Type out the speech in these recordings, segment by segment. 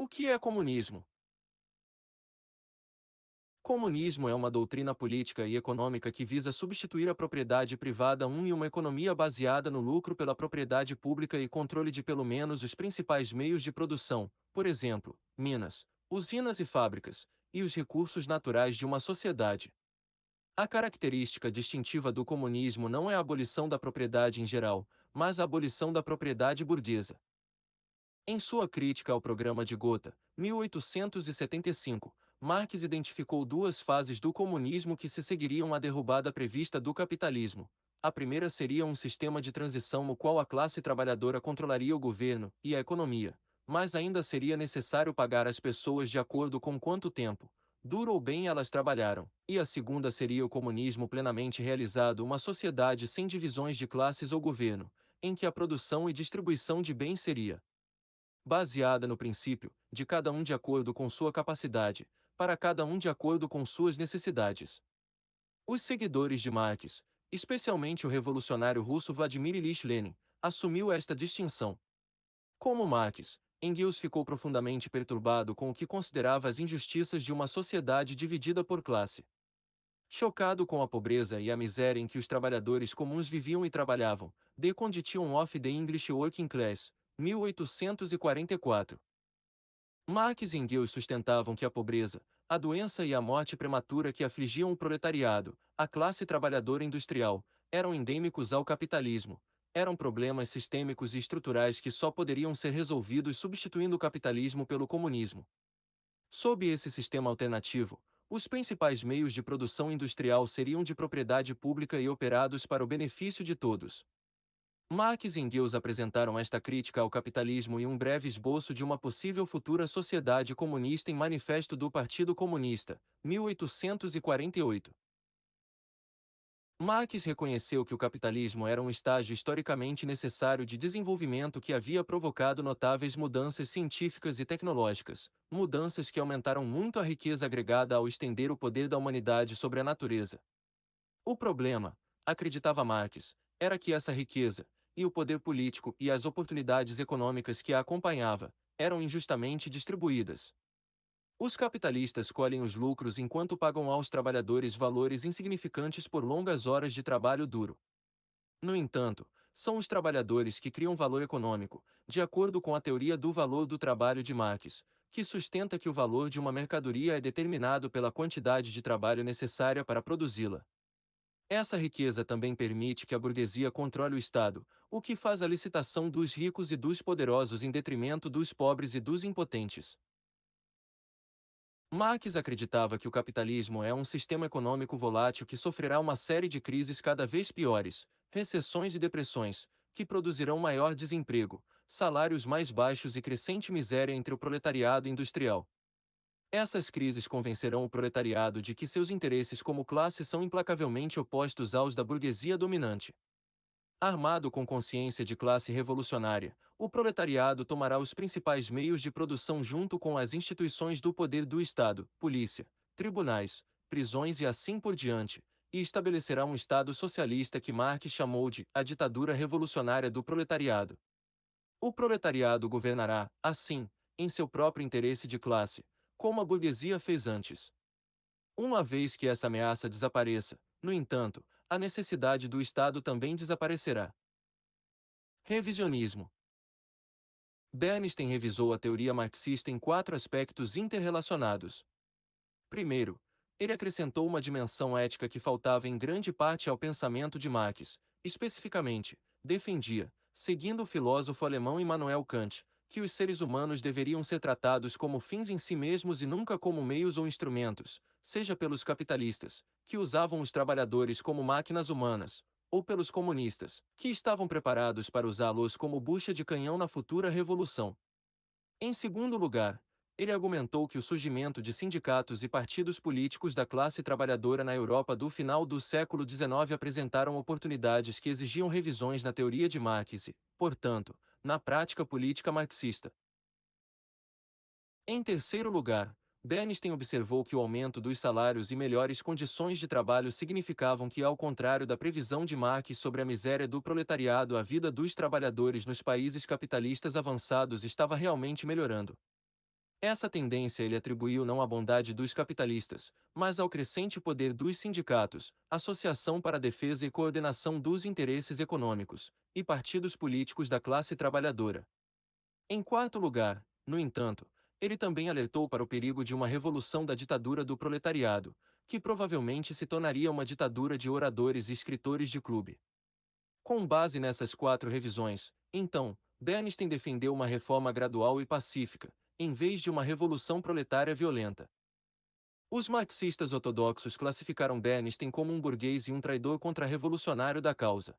que é comunismo? Comunismo é uma doutrina política e econômica que visa substituir a propriedade privada em uma economia baseada no lucro pela propriedade pública e controle de pelo menos os principais meios de produção, por exemplo, minas, usinas e fábricas, e os recursos naturais de uma sociedade. A característica distintiva do comunismo não é a abolição da propriedade em geral, mas a abolição da propriedade burguesa. Em sua crítica ao programa de Gotha, 1875, Marx identificou duas fases do comunismo que se seguiriam à derrubada prevista do capitalismo. A primeira seria um sistema de transição no qual a classe trabalhadora controlaria o governo e a economia, mas ainda seria necessário pagar às pessoas de acordo com quanto tempo, duro ou bem elas trabalharam. E a segunda seria o comunismo plenamente realizado, uma sociedade sem divisões de classes ou governo, em que a produção e distribuição de bens seria baseada no princípio de cada um de acordo com sua capacidade, para cada um de acordo com suas necessidades. Os seguidores de Marx, especialmente o revolucionário russo Vladimir Ilyich Lenin, assumiu esta distinção. Como Marx, Engels ficou profundamente perturbado com o que considerava as injustiças de uma sociedade dividida por classe. Chocado com a pobreza e a miséria em que os trabalhadores comuns viviam e trabalhavam, The Condition of the English Working Class, 1844. Marx e Engels sustentavam que a pobreza, a doença e a morte prematura que afligiam o proletariado, a classe trabalhadora industrial, eram endêmicos ao capitalismo, eram problemas sistêmicos e estruturais que só poderiam ser resolvidos substituindo o capitalismo pelo comunismo. Sob esse sistema alternativo, os principais meios de produção industrial seriam de propriedade pública e operados para o benefício de todos. Marx e Engels apresentaram esta crítica ao capitalismo em um breve esboço de uma possível futura sociedade comunista em Manifesto do Partido Comunista, 1848. Marx reconheceu que o capitalismo era um estágio historicamente necessário de desenvolvimento que havia provocado notáveis mudanças científicas e tecnológicas, mudanças que aumentaram muito a riqueza agregada ao estender o poder da humanidade sobre a natureza. O problema, acreditava Marx, era que essa riqueza, e o poder político e as oportunidades econômicas que a acompanhava, eram injustamente distribuídas. Os capitalistas colhem os lucros enquanto pagam aos trabalhadores valores insignificantes por longas horas de trabalho duro. No entanto, são os trabalhadores que criam valor econômico, de acordo com a teoria do valor do trabalho de Marx, que sustenta que o valor de uma mercadoria é determinado pela quantidade de trabalho necessária para produzi-la. Essa riqueza também permite que a burguesia controle o Estado, o que faz a licitação dos ricos e dos poderosos em detrimento dos pobres e dos impotentes. Marx acreditava que o capitalismo é um sistema econômico volátil que sofrerá uma série de crises cada vez piores, recessões e depressões, que produzirão maior desemprego, salários mais baixos e crescente miséria entre o proletariado industrial. Essas crises convencerão o proletariado de que seus interesses como classe são implacavelmente opostos aos da burguesia dominante. Armado com consciência de classe revolucionária, o proletariado tomará os principais meios de produção junto com as instituições do poder do Estado, polícia, tribunais, prisões e assim por diante, e estabelecerá um Estado socialista que Marx chamou de a ditadura revolucionária do proletariado. O proletariado governará, assim, em seu próprio interesse de classe, como a burguesia fez antes. Uma vez que essa ameaça desapareça, no entanto, a necessidade do Estado também desaparecerá. Revisionismo. Bernstein revisou a teoria marxista em quatro aspectos interrelacionados. Primeiro, ele acrescentou uma dimensão ética que faltava em grande parte ao pensamento de Marx, especificamente, defendia, seguindo o filósofo alemão Immanuel Kant, que os seres humanos deveriam ser tratados como fins em si mesmos e nunca como meios ou instrumentos, seja pelos capitalistas, que usavam os trabalhadores como máquinas humanas, ou pelos comunistas, que estavam preparados para usá-los como bucha de canhão na futura revolução. Em segundo lugar, ele argumentou que o surgimento de sindicatos e partidos políticos da classe trabalhadora na Europa do final do século XIX apresentaram oportunidades que exigiam revisões na teoria de Marx e, portanto, na prática política marxista. Em terceiro lugar, Bernstein observou que o aumento dos salários e melhores condições de trabalho significavam que, ao contrário da previsão de Marx sobre a miséria do proletariado, a vida dos trabalhadores nos países capitalistas avançados estava realmente melhorando. Essa tendência ele atribuiu não à bondade dos capitalistas, mas ao crescente poder dos sindicatos, Associação para a Defesa e Coordenação dos Interesses Econômicos, e partidos políticos da classe trabalhadora. Em quarto lugar, no entanto, ele também alertou para o perigo de uma revolução da ditadura do proletariado, que provavelmente se tornaria uma ditadura de oradores e escritores de clube. Com base nessas quatro revisões, então, Bernstein defendeu uma reforma gradual e pacífica, em vez de uma revolução proletária violenta. Os marxistas ortodoxos classificaram Bernstein como um burguês e um traidor contra-revolucionário da causa.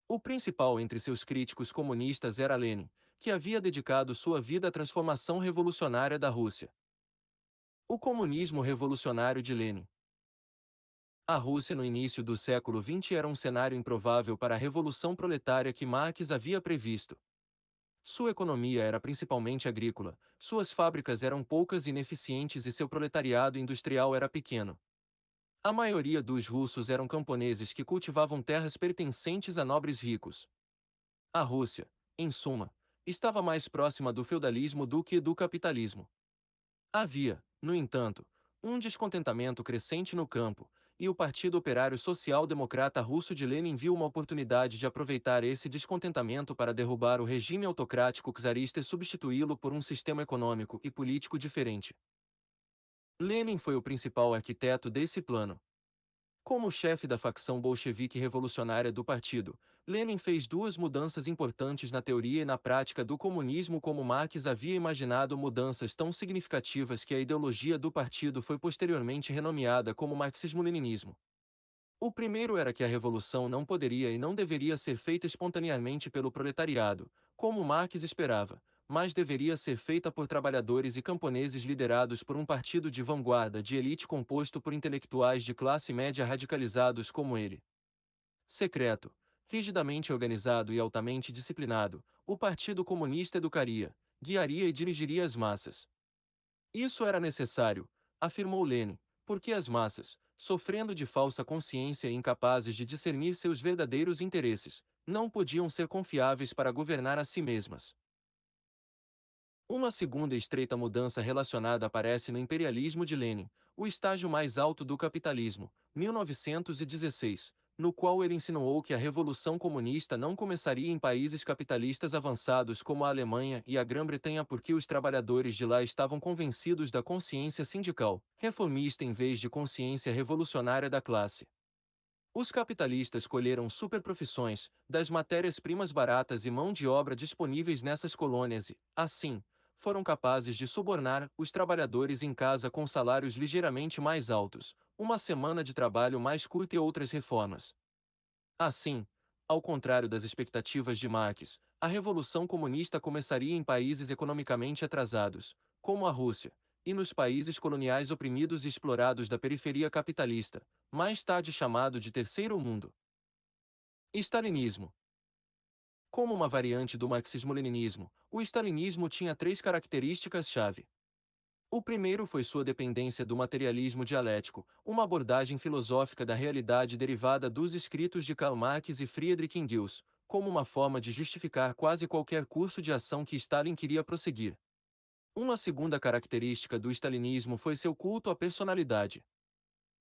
O principal entre seus críticos comunistas era Lenin, que havia dedicado sua vida à transformação revolucionária da Rússia. O comunismo revolucionário de Lenin. A Rússia no início do século XX era um cenário improvável para a revolução proletária que Marx havia previsto. Sua economia era principalmente agrícola, suas fábricas eram poucas e ineficientes e seu proletariado industrial era pequeno. A maioria dos russos eram camponeses que cultivavam terras pertencentes a nobres ricos. A Rússia, em suma, estava mais próxima do feudalismo do que do capitalismo. Havia, no entanto, um descontentamento crescente no campo, e o Partido Operário Social-Democrata Russo de Lenin viu uma oportunidade de aproveitar esse descontentamento para derrubar o regime autocrático czarista e substituí-lo por um sistema econômico e político diferente. Lenin foi o principal arquiteto desse plano. Como chefe da facção bolchevique revolucionária do partido, Lenin fez duas mudanças importantes na teoria e na prática do comunismo, como Marx havia imaginado, mudanças tão significativas que a ideologia do partido foi posteriormente renomeada como marxismo-leninismo. O primeiro era que a revolução não poderia e não deveria ser feita espontaneamente pelo proletariado, como Marx esperava, mas deveria ser feita por trabalhadores e camponeses liderados por um partido de vanguarda de elite composto por intelectuais de classe média radicalizados como ele. Secreto, rigidamente organizado e altamente disciplinado, o Partido Comunista educaria, guiaria e dirigiria as massas. Isso era necessário, afirmou Lenin, porque as massas, sofrendo de falsa consciência e incapazes de discernir seus verdadeiros interesses, não podiam ser confiáveis para governar a si mesmas. Uma segunda e estreita mudança relacionada aparece no imperialismo de Lenin, o estágio mais alto do capitalismo, 1916, no qual ele insinuou que a revolução comunista não começaria em países capitalistas avançados como a Alemanha e a Grã-Bretanha, porque os trabalhadores de lá estavam convencidos da consciência sindical, reformista em vez de consciência revolucionária da classe. Os capitalistas colheram superprofissões, das matérias-primas baratas e mão de obra disponíveis nessas colônias e, assim, foram capazes de subornar os trabalhadores em casa com salários ligeiramente mais altos, uma semana de trabalho mais curta e outras reformas. Assim, ao contrário das expectativas de Marx, a Revolução Comunista começaria em países economicamente atrasados, como a Rússia, e nos países coloniais oprimidos e explorados da periferia capitalista, mais tarde chamado de Terceiro Mundo. Stalinismo. Como uma variante do marxismo-leninismo, o stalinismo tinha três características-chave. O primeiro foi sua dependência do materialismo dialético, uma abordagem filosófica da realidade derivada dos escritos de Karl Marx e Friedrich Engels, como uma forma de justificar quase qualquer curso de ação que Stalin queria prosseguir. Uma segunda característica do stalinismo foi seu culto à personalidade.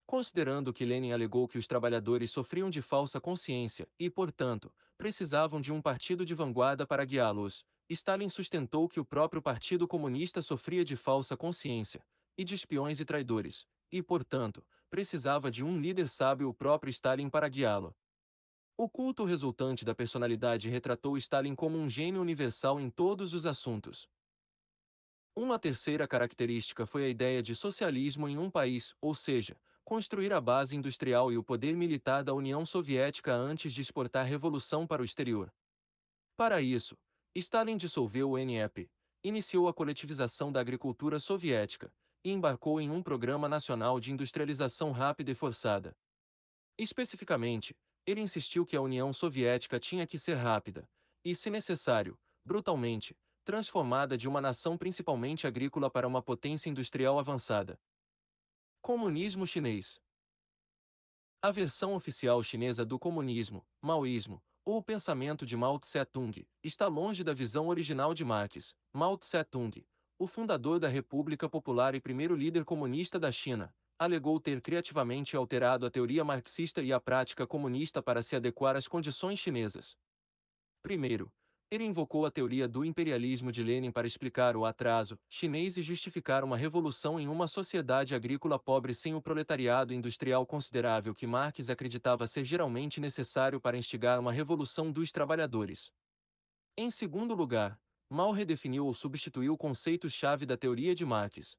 Considerando que Lenin alegou que os trabalhadores sofriam de falsa consciência e, portanto, precisavam de um partido de vanguarda para guiá-los, Stalin sustentou que o próprio Partido Comunista sofria de falsa consciência e de espiões e traidores, e, portanto, precisava de um líder sábio, o próprio Stalin, para guiá-lo. O culto resultante da personalidade retratou Stalin como um gênio universal em todos os assuntos. Uma terceira característica foi a ideia de socialismo em um país, ou seja, construir a base industrial e o poder militar da União Soviética antes de exportar revolução para o exterior. Para isso, Stalin dissolveu o NEP, iniciou a coletivização da agricultura soviética e embarcou em um programa nacional de industrialização rápida e forçada. Especificamente, ele insistiu que a União Soviética tinha que ser rápida e, se necessário, brutalmente, transformada de uma nação principalmente agrícola para uma potência industrial avançada. Comunismo chinês. A versão oficial chinesa do comunismo, maoísmo, ou pensamento de Mao Tse-tung, está longe da visão original de Marx, Mao Tse-tung, O fundador da República Popular e primeiro líder comunista da China, alegou ter criativamente alterado a teoria marxista e a prática comunista para se adequar às condições chinesas. Primeiro, ele invocou a teoria do imperialismo de Lenin para explicar o atraso chinês e justificar uma revolução em uma sociedade agrícola pobre sem o proletariado industrial considerável que Marx acreditava ser geralmente necessário para instigar uma revolução dos trabalhadores. Em segundo lugar, Mao redefiniu ou substituiu conceitos-chave da teoria de Marx.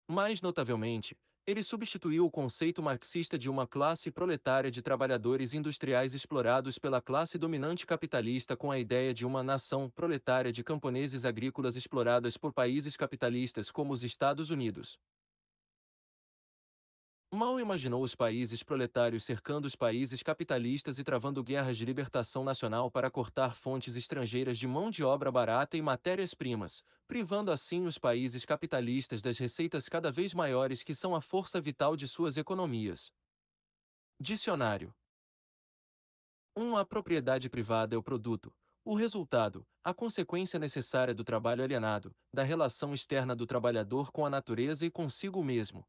Mais notavelmente, ele substituiu o conceito marxista de uma classe proletária de trabalhadores industriais explorados pela classe dominante capitalista com a ideia de uma nação proletária de camponeses agrícolas exploradas por países capitalistas como os Estados Unidos. Mal imaginou os países proletários cercando os países capitalistas e travando guerras de libertação nacional para cortar fontes estrangeiras de mão de obra barata e matérias-primas, privando assim os países capitalistas das receitas cada vez maiores que são a força vital de suas economias. Dicionário. A propriedade privada é o produto, o resultado, a consequência necessária do trabalho alienado, da relação externa do trabalhador com a natureza e consigo mesmo.